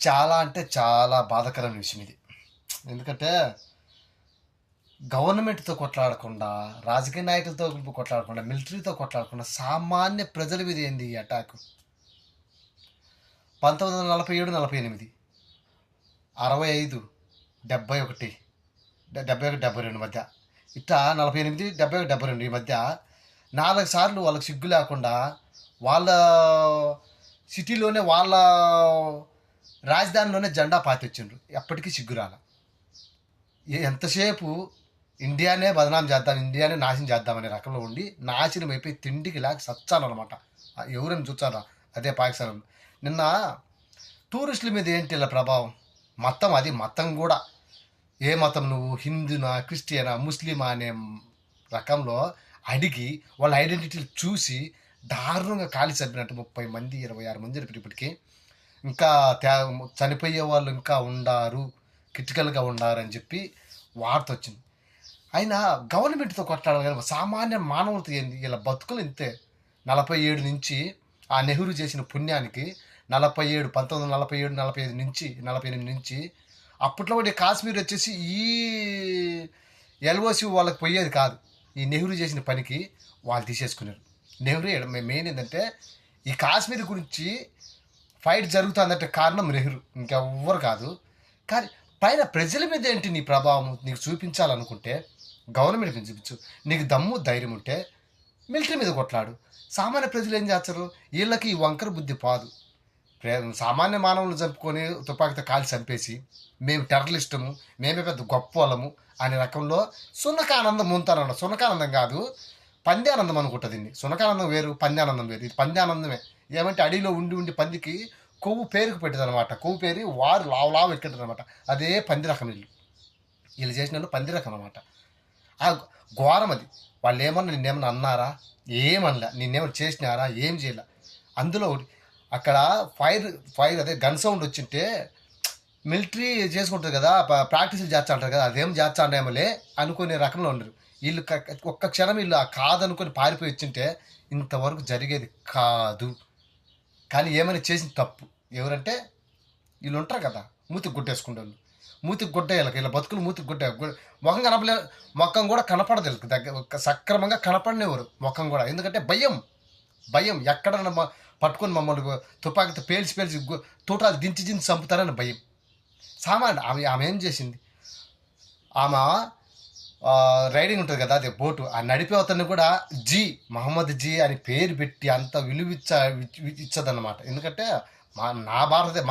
చాలా అంటే చాలా బాధాకరమైన విషయం ఇది. ఎందుకంటే గవర్నమెంట్‌తో కొట్లాడకుండా, రాజకీయ నాయకులతో కొట్లాడకుండా, మిలిటరీతో కొట్లాడకుండా సామాన్య ప్రజల మీద ఏంది ఈ అటాకు? 1947, 48, 65, 71, 71, 72 మధ్య ఇట్లా 48, 71, 72 ఈ మధ్య 4 సార్లు వాళ్ళకి సిగ్గు లేకుండా వాళ్ళ సిటీలోనే వాళ్ళ రాజధానిలోనే జెండా పాతిచ్చిండ్రు. ఎప్పటికీ సిగ్గురాల. ఎంతసేపు ఇండియానే బదనాం చేద్దాం, ఇండియానే నాశనం చేద్దామనే రకంలో ఉండి నాశనం అయిపోయి తిండికి లేక సచ్చాలన్నమాట. ఎవరైనా చూచారా అదే పాకిస్తాన్. నిన్న టూరిస్టుల మీద ఏంటి ఇలా ప్రభావం? మతం, అది మతం కూడా ఏ మతం, నువ్వు హిందూనా, క్రిస్టియనా, ముస్లిమా అనే రకంలో అడిగి వాళ్ళ ఐడెంటిటీలు చూసి దారుణంగా కాలి చంపినట్టు 30 మంది 26 మంది ఇప్పటికి ఇంకా చనిపోయే వాళ్ళు ఇంకా ఉండారు, క్రిటికల్గా ఉండారు అని చెప్పి వార్త వచ్చింది. అయినా గవర్నమెంట్తో కొట్లాడాలి కానీ సామాన్య మానవులతో ఏంది? ఇలా బతుకులు ఇంతే. 47 నుంచి ఆ నెహ్రూ చేసిన పుణ్యానికి 47, 1947, 45 నుంచి 48 నుంచి అప్పట్లో కూడా కాశ్మీర్ వచ్చేసి ఈ ఎల్ఓసి వాళ్ళకి పోయేది కాదు. ఈ నెహ్రూ చేసిన పనికి వాళ్ళు తీసేసుకున్నారు. నెహ్రూ మెయిన్ ఏంటంటే ఈ కాశ్మీర్ గురించి ఫైట్ జరుగుతుందంటే కారణం నెహ్రూ, ఇంకెవ్వరు కాదు. కానీ పైన ప్రజల మీద ఏంటి నీ ప్రభావం? నీకు చూపించాలనుకుంటే గవర్నమెంట్ మీద చూపించు. నీకు దమ్ము ధైర్యం ఉంటే మిలిటరీ మీద కొట్లాడు. సామాన్య ప్రజలు ఏం చేస్తారు? వీళ్ళకి ఈ వంకర బుద్ధి పాదు. సామాన్య మానవులు చంపుకొని తుపాకీతో కాల్చి చంపేసి మేము టెర్రలిస్టము, మేమే పెద్ద గొప్ప వాళ్ళము అనే రకంలో సునకానందం ముంతానన్న. సునకానందం కాదు, పంద్యానందం అనుకుంటుంది. దీన్ని సునకానందం వేరు, పంద్యానందం వేరు. ఇది పంద్యానందమే. ఏమంటే అడవిలో ఉండి ఉండి పందికి కొవ్వు పేరుకు పెట్టదు అనమాట. కొవ్వు పేరు వారు లావు ఎక్కడదు అనమాట. అదే పంది రకం. వీళ్ళు చేసిన పంది రకం అనమాట. ఆ ఘోరం అది. వాళ్ళు ఏమన్నా నిన్నేమన్నా అన్నారా? ఏమనలే. నిన్నేమన్నా చేసినారా? ఏం చేయలే. అందులో అక్కడ ఫైర్ అదే గన్ సౌండ్ వచ్చింటే మిలిటరీ చేసుకుంటారు కదా, ప్రాక్టీసులు చేస్తా అంటారు కదా, అదేం చేస్తా అండేమోలే అనుకునే రకంలో ఉండరు వీళ్ళు. ఒక్క క్షణం వీళ్ళు కాదనుకొని పారిపోయి వచ్చింటే ఇంతవరకు జరిగేది కాదు. కానీ ఏమైనా చేసిన తప్పు ఎవరంటే వీళ్ళు ఉంటారు కదా, మూతికి గుట్టేసుకుంటే వాళ్ళు. మూతికి గుడ్డ వీళ్ళ బతుకులు మూతికి గుడ్డ. ముఖం కనపలే, ముఖం కూడా కనపడదు వీళ్ళకి. సక్రమంగా కనపడనివ్వరు ముఖం కూడా. ఎందుకంటే భయం ఎక్కడ పట్టుకొని మమ్మల్ని తుపాకీతో పేల్చి తోటాలు దించి చంపుతారని భయం. సామాన్య ఆమె ఏం చేసింది? ఆమె రైడింగ్ ఉంటుంది కదా, అదే బోటు, ఆ నడిపే అతన్ని కూడా మహమ్మద్ జీ అని పేరు పెట్టి అంత విలువ ఇచ్చదన్నమాట. ఎందుకంటే మన భారత